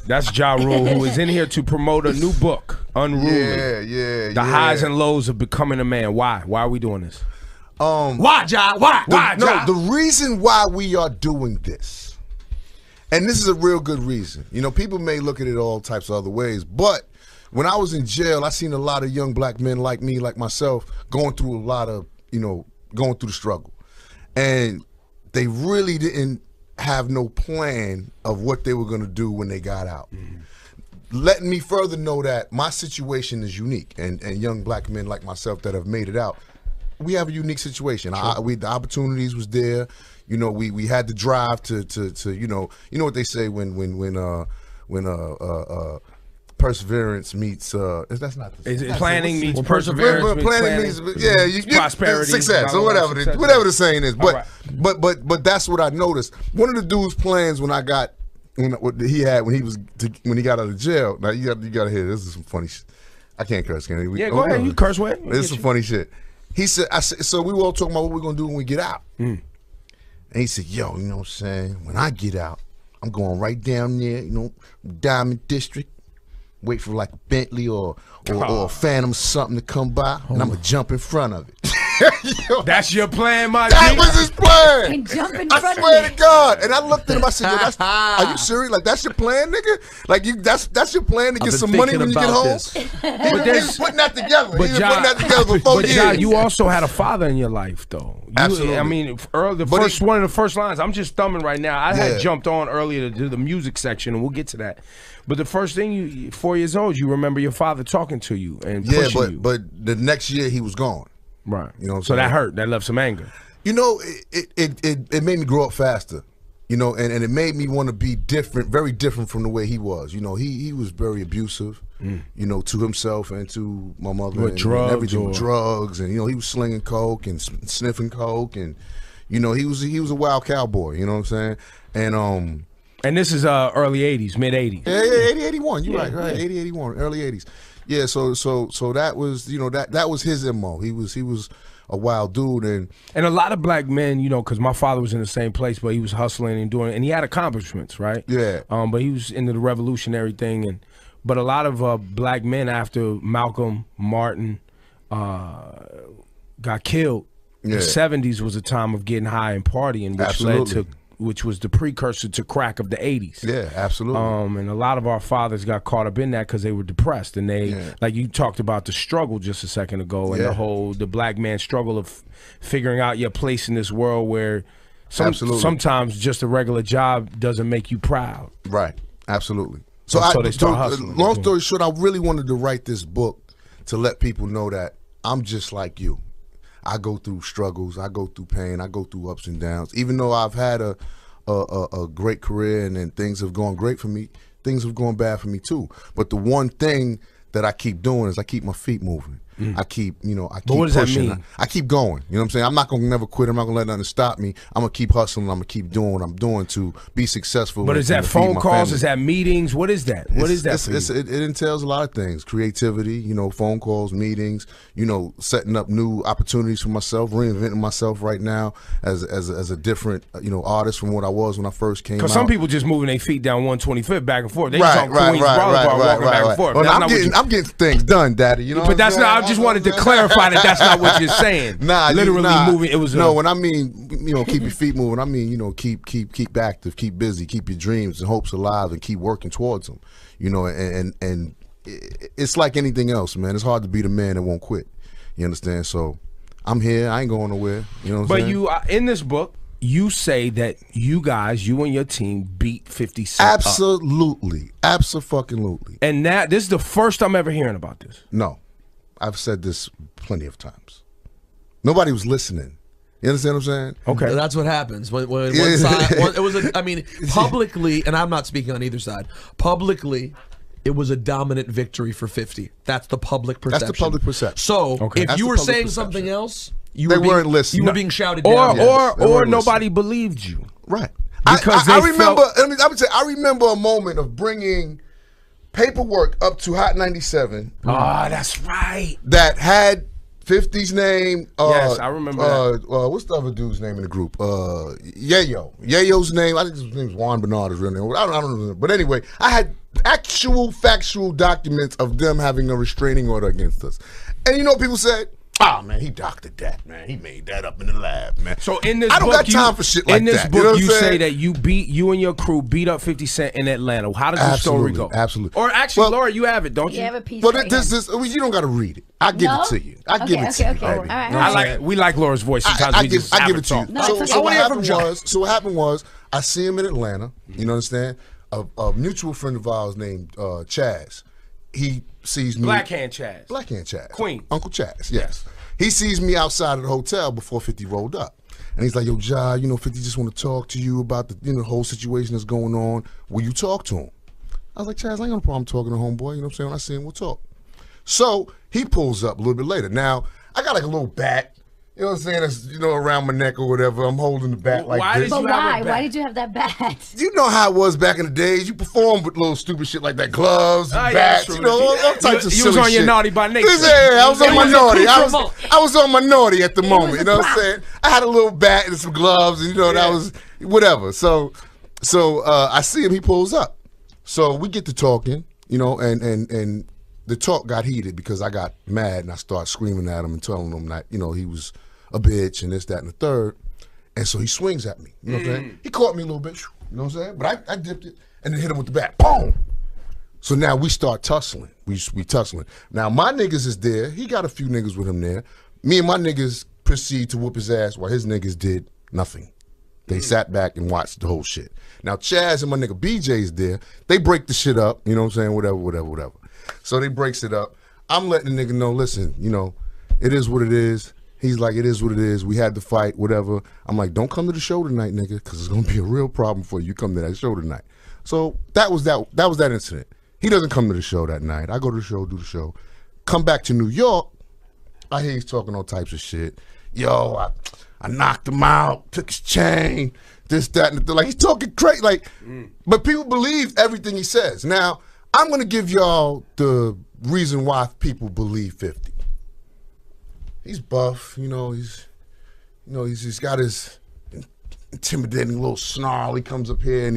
That's Ja Rule, who is in here to promote a new book, Unruly. Yeah. The highs and lows of becoming a man. Why? Why are we doing this? Why, Ja? Why? Why, Ja? No, the reason why we are doing this, and this is a real good reason. You know, people may look at it all types of other ways, but when I was in jail, I seen a lot of young black men like me, like myself, going through a lot of, going through the struggle. And they really didn't have no plan of what they were going to do when they got out. Letting me further know that my situation is unique, and young black men like myself that have made it out, we have a unique situation. The opportunities was there. We had the drive to what they say when perseverance meets that's not planning meets perseverance. Planning meets prosperity, success, or whatever the saying is. But that's what I noticed. One of the dude's plans when he got out of the jail. Now you got to hear this is some funny shit. I can't curse, can I? Go ahead, you curse with. This is some funny shit. He said, so we were all talking about what we're gonna do when we get out. And he said, yo, you know what I'm saying? When I get out, I'm going right down there, Diamond District, wait for like a Bentley or a Phantom something to come by, and I'm gonna jump in front of it. Yo, that's your plan, my That was his plan. And jump in I front swear of to God. And I looked at him, I said, yo, are you serious? Like, that's your plan, nigga? Like, that's your plan to get some money when you get home? He was putting that together. He was putting that together for 4 years. But you also had a father in your life, though. Absolutely. I mean, one of the first lines, I'm just thumbing right now. I had jumped on earlier to do the music section, and we'll get to that. But the first thing, 4 years old, you remember your father talking to you and pushing you. But the next year he was gone. Right. So that hurt. That left some anger. It made me grow up faster. And it made me want to be different, very different from the way he was. He was very abusive, to himself and to my mother. With drugs, everything, drugs, and he was slinging coke and sniffing coke, and he was a wild cowboy. You know what I'm saying? And this is early '80s, mid '80s. Yeah, 80, 81. You're right, 80, 81, early '80s. Yeah, so that was that was his MO. He was a wild dude, and a lot of black men, because my father was in the same place, but he was hustling and doing, and he had accomplishments, right? Yeah. But he was into the revolutionary thing, but a lot of black men after Malcolm, Martin, got killed. The '70s was a time of getting high and partying, which was the precursor to crack of the '80s. Yeah, absolutely. And a lot of our fathers got caught up in that because they were depressed, and like you talked about the struggle just a second ago, and the black man struggle of figuring out your place in this world where sometimes just a regular job doesn't make you proud. Right, absolutely. So they start hustling. Long story short, I really wanted to write this book to let people know that I'm just like you. I go through struggles, I go through pain, I go through ups and downs. Even though I've had a great career and things have gone great for me, things have gone bad for me too. But the one thing that I keep doing is I keep my feet moving. I keep, I keep what does pushing. that mean? I keep going. You know what I'm saying? I'm not gonna never quit. I'm not gonna let nothing stop me. I'm gonna keep hustling. I'm gonna keep doing what I'm doing to be successful. But is that phone calls? Is that meetings? What is that? What is that? It entails a lot of things: creativity, phone calls, meetings, setting up new opportunities for myself, reinventing myself right now as a different artist from what I was when I first came out. Because some people just moving their feet down 125th back and forth. They just on Queens Boulevard walking back and forth. Well, I'm getting things done, Daddy. But that's not. I just wanted to clarify that that's not what you're saying. Literally moving. It was when I mean keep your feet moving, I mean keep active, keep busy, keep your dreams and hopes alive, and keep working towards them. And it's like anything else, man. It's hard to be the man that won't quit. You understand? So I'm here. I ain't going nowhere. You know what I'm saying? You in this book, you say that you and your team beat 50 Cent Absolutely. Abso-fucking-lutely. And this is the first I'm ever hearing about this. No. I've said this plenty of times. Nobody was listening. You understand what I'm saying? Okay. That's what happens. When one side, it was publicly, and I'm not speaking on either side, publicly, it was a dominant victory for 50. That's the public perception. That's the public perception. So, if you were saying something else, they weren't listening. You were being shouted down. Or nobody believed you. Right. Because I remember, I remember a moment of bringing paperwork up to Hot 97. Oh, that's right. That had 50's name. Yes, I remember that. What's the other dude's name in the group? Yayo. Yayo's name. I think his name's Juan Bernard. His real name. I don't know. But anyway, I had actual factual documents of them having a restraining order against us. And you know what people said? Oh man, he doctored that, man. He made that up in the lab, man. So in this I don't book, got time for shit like that. In this You know book, what I'm you saying? say that you and your crew beat up 50 Cent in Atlanta. How does the story go? Absolutely. Or actually, Laura, you have it, don't you? You have a piece. But right you don't got to read it. I give it to you. I give it to you. Okay. All right. We like Laura's voice. Sometimes I we give just it to you. No, So it's okay. what happened was I see him in Atlanta. You know what I'm saying? A mutual friend of ours named Chaz. He sees me. Black Hand Chaz. Black Hand Chaz. Queen. Uncle Chaz. Yes. He sees me outside of the hotel before 50 rolled up. And he's like, yo, Ja, 50 just want to talk to you about the whole situation that's going on. Will you talk to him? I was like, Chaz, I ain't got no problem talking to homeboy. You know what I'm saying? When I see him, we'll talk. So he pulls up a little bit later. Now, I got like a little bat. You know what I'm saying? That's, around my neck or whatever. I'm holding the bat like this. But why? Why did you have that bat? You know how it was back in the days. You performed with little stupid shit like that, gloves, and bats, true. all types of You silly was on your shit. naughty by nature. Yeah, I was on my naughty. I was on my naughty at the was moment. a You know what I'm prop. saying? I had a little bat and some gloves, and that was whatever. So I see him. He pulls up. So we get to talking, and the talk got heated because I got mad and I started screaming at him and telling him that he was a bitch and this, that, and the third. And so he swings at me. You know what I'm saying? He caught me a little bit. You know what I'm saying? But I dipped it and then hit him with the bat. Boom! So now we start tussling. We tussling. Now my niggas is there. He got a few niggas with him there. Me and my niggas proceed to whoop his ass while his niggas did nothing. They sat back and watched the whole shit. Now Chaz and my nigga BJ's there. They break the shit up. You know what I'm saying? Whatever. So they breaks it up. I'm letting the nigga know, listen, it is what it is. He's like, it is what it is. We had the fight, whatever. I'm like, don't come to the show tonight, nigga, because it's gonna be a real problem for you. You come to that show tonight. So that was that incident. He doesn't come to the show that night. I go to the show, do the show. Come back to New York. I hear he's talking all types of shit. Yo, I knocked him out, took his chain, this, that, and the like. He's talking crazy, but people believe everything he says. Now, I'm gonna give y'all the reason why people believe 50. He's buff, he's got his intimidating little snarl. He comes up here and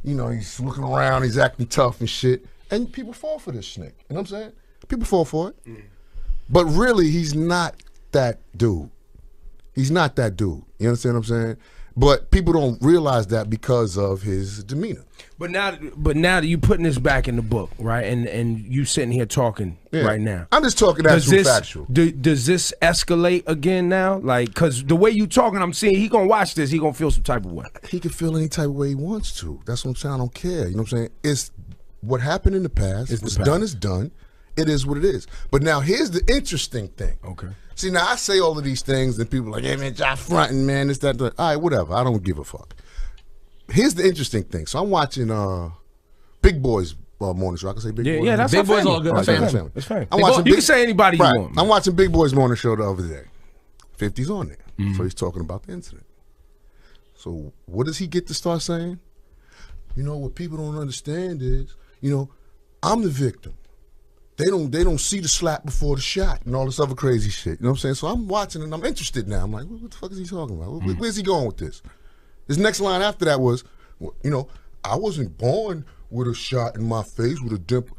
he's looking around, he's acting tough and shit. And people fall for this snake. You know what I'm saying? People fall for it. But really, he's not that dude. He's not that dude. You understand what I'm saying? But people don't realize that because of his demeanor. But now that you putting this back in the book, right? And you sitting here talking right now. I'm just talking actual factual. Does this escalate again now? Like, because the way you talking, I'm seeing he gonna watch this, he gonna feel some type of way. He can feel any type of way he wants to. That's what I'm saying. I don't care. You know what I'm saying? It's what happened in the past. What's done is done. It is what it is. But now here's the interesting thing. Okay. See, now I say all of these things and people are like, hey man, Josh fronting, man, this, that, that. All right, whatever. I don't give a fuck. Here's the interesting thing. So I'm watching Big Boys morning show. I can say Big Boys. Yeah, that's Big Boys all good. Right, Family. It's fine. I'm watching You can say anybody you right. want. I'm watching Big Boys morning show the other day. 50's on there. So he's talking about the incident. So what does he get to start saying? What people don't understand is, I'm the victim. They don't see the slap before the shot and all this other crazy shit. You know what I'm saying? So I'm watching and I'm interested now. I'm like, what the fuck is he talking about? Where's he going with this? His next line after that was, I wasn't born with a shot in my face with a dimple.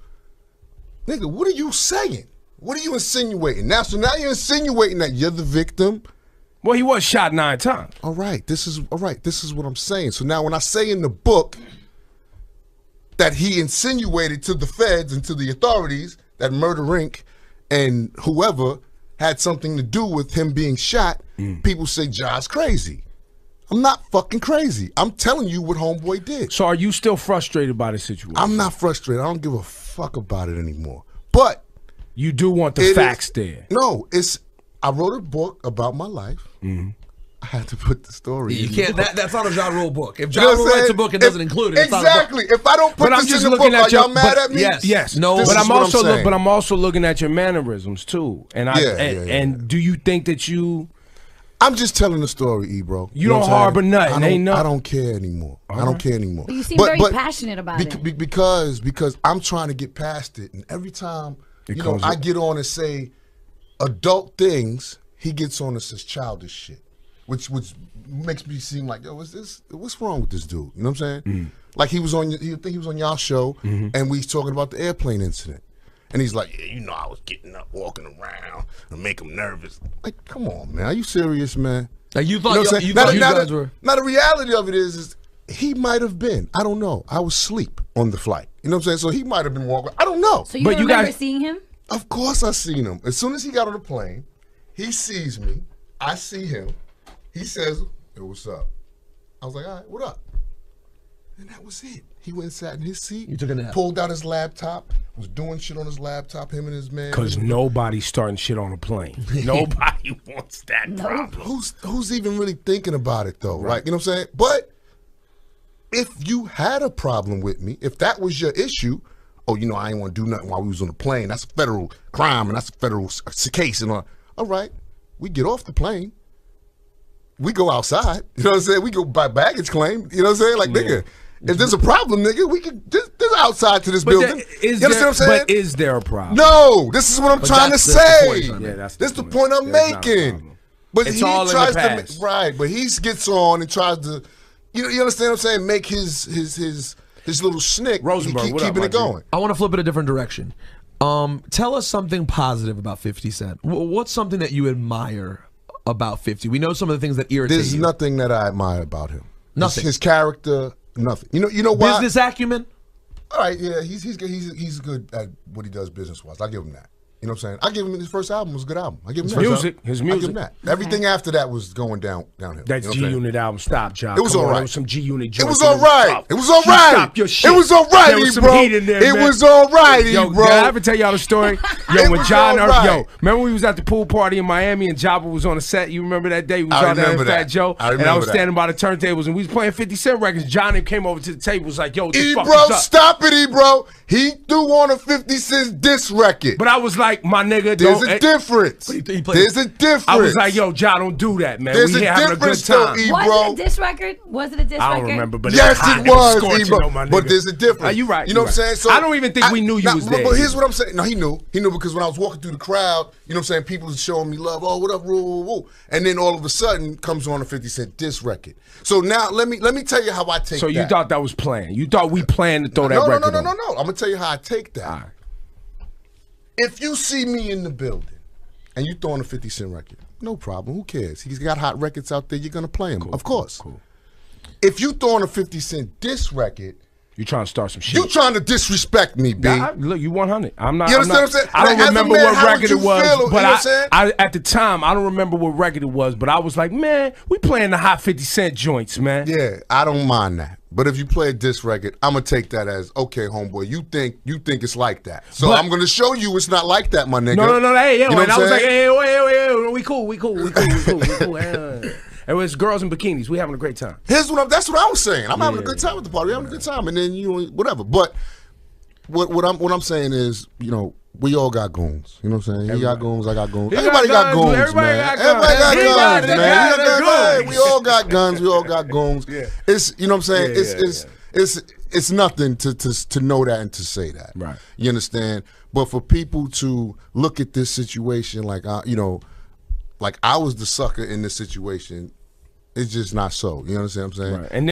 Nigga, what are you saying? What are you insinuating? So now you're insinuating that you're the victim? Well, he was shot 9 times. All right, this is what I'm saying. So now when I say in the book that he insinuated to the feds and to the authorities that Murder Inc. and whoever had something to do with him being shot, people say Ja's crazy. I'm not fucking crazy. I'm telling you what homeboy did. So are you still frustrated by the situation? I'm not frustrated. I don't give a fuck about it anymore. But you do want the facts there. No, I wrote a book about my life. I had to put the story. You can't. That's not a Ja Rule book. If Ja You know what Rule I'm writes a saying? book, it doesn't include it. It's Exactly. Not a book. If I don't put But I'm this just in the looking book, at are your. y'all mad at me? Yes. No. This But is I'm what also saying. but I'm also looking at your mannerisms too. And Yeah. do you think that you? I'm just telling the story, bro. You know don't what I'm saying? harbor nothing. Ain't nothing. I don't care anymore. I don't care anymore. But you seem very passionate about it. Because I'm trying to get past it, and every time I get on and say, adult things, he gets on us as childish shit, which makes me seem like, yo, what's wrong with this dude? You know what I'm saying? Like he was on y'all show, and we was talking about the airplane incident. And he's like, yeah, you know, I was getting up, walking around, and make him nervous. Like, come on, man. Are you serious, man? Now you thought you guys were. Now the reality of it is he might have been. I don't know. I was asleep on the flight. You know what I'm saying? So he might have been walking. I don't know. So you remember seeing him? Of course I seen him. As soon as he got on the plane, he sees me. I see him. He says, hey, what's up? I was like, all right, what up? And that was it. He went and sat in his seat. You took a nap. Pulled out his laptop. Was doing shit on his laptop. Him and his man. Because nobody's starting shit on a plane. Nobody wants that problem. Who's even really thinking about it though? Right? You know what I'm saying? But if you had a problem with me, if that was your issue, oh, you know, I ain't want to do nothing while we was on the plane. That's a federal crime and that's a federal case and all. All right, we get off the plane. We go outside. You know what I'm saying? We go by baggage claim. You know what I'm saying? Like, nigga. If there's a problem, nigga, we could. There's outside to this building. You understand what I'm saying? But is there a problem? No, this is what I'm trying to say. That's the point I'm making. But it's he all tries in the past. Right, but he gets on and tries to, you understand what I'm saying? Make his little snick. Rosenberg, keeping it going. I want to flip it a different direction. Tell us something positive about 50 Cent. What's something that you admire about 50? We know some of the things that irritate you. There's nothing that I admire about him. Nothing. His character. Nothing. You know why? Business acumen? All right, yeah, he's good at what he does business-wise. I'll give him that. You know what I'm saying? I give him his first album was a good album. I give him his music. I give him that. Everything after that was going downhill. That G-Unit album, stop, John. It was all right. There was some G-Unit joints. It was all right. It was all right. Stop your shit. It was all right, there was some bro. heat in there, it man. was all right, yo, bro. Did I ever tell y'all the story? Yo, when John, right. remember we was at the pool party in Miami and Jabba was on the set? You remember that day? We was out there in Fat Joe, and I was standing by the turntables and we was playing 50 Cent records. Johnny came over to the table, was like, "Yo, what the fuck is up?" Stop it, E-Bro. He threw on a 50 Cent diss record. But I was like, my nigga, there's a difference. There's a difference. I was like, yo, John, don't do that, man. There's we here having a good time. Was it a diss record? Was it a diss record? I don't remember, but yes, it was, E-Bro. But there's a difference. Are you right? You know what I'm saying? So I don't even think we knew you was there. But here's what I'm saying. No, he knew. He knew because when I was walking through the crowd, you know what I'm saying, people was showing me love. Oh, what up, woo. And then all of a sudden comes on a 50 Cent diss record. So now let me tell you how I take that. So you thought that was planned? You thought we planned to throw that record on? No. I'm gonna tell you how I take that. All right. If you see me in the building and you throwing a 50 Cent record, no problem. Who cares? He's got hot records out there. You're gonna play him, of course. Cool. If you throwing a 50 Cent diss record, you trying to start some shit. You trying to disrespect me, B. Look, you 100. I'm not. You understand what I'm saying? I don't remember what record it was, but I at the time I don't remember what record it was, but I was like, man, we playing the hot 50 Cent joints, man. Yeah, I don't mind that. But if you play a diss record, I'm gonna take that as okay, homeboy. You think it's like that, so I'm gonna show you it's not like that, my nigga. No. Hey, you know and I was like, hey, wait, we cool. It was girls in bikinis. We having a great time. That's what I was saying. I'm having a good time at the party. We're having a good time, and then whatever. But what I'm saying is, we all got goons. You know what I'm saying? He got goons. I got goons. Everybody got goons, man. Everybody got guns, man. We all got guns. We all got goons. Yeah. It's you know what I'm saying. It's nothing to know that and to say that. Right. You understand? But for people to look at this situation like like I was the sucker in this situation. It's just not so. You understand what I'm saying? Right. And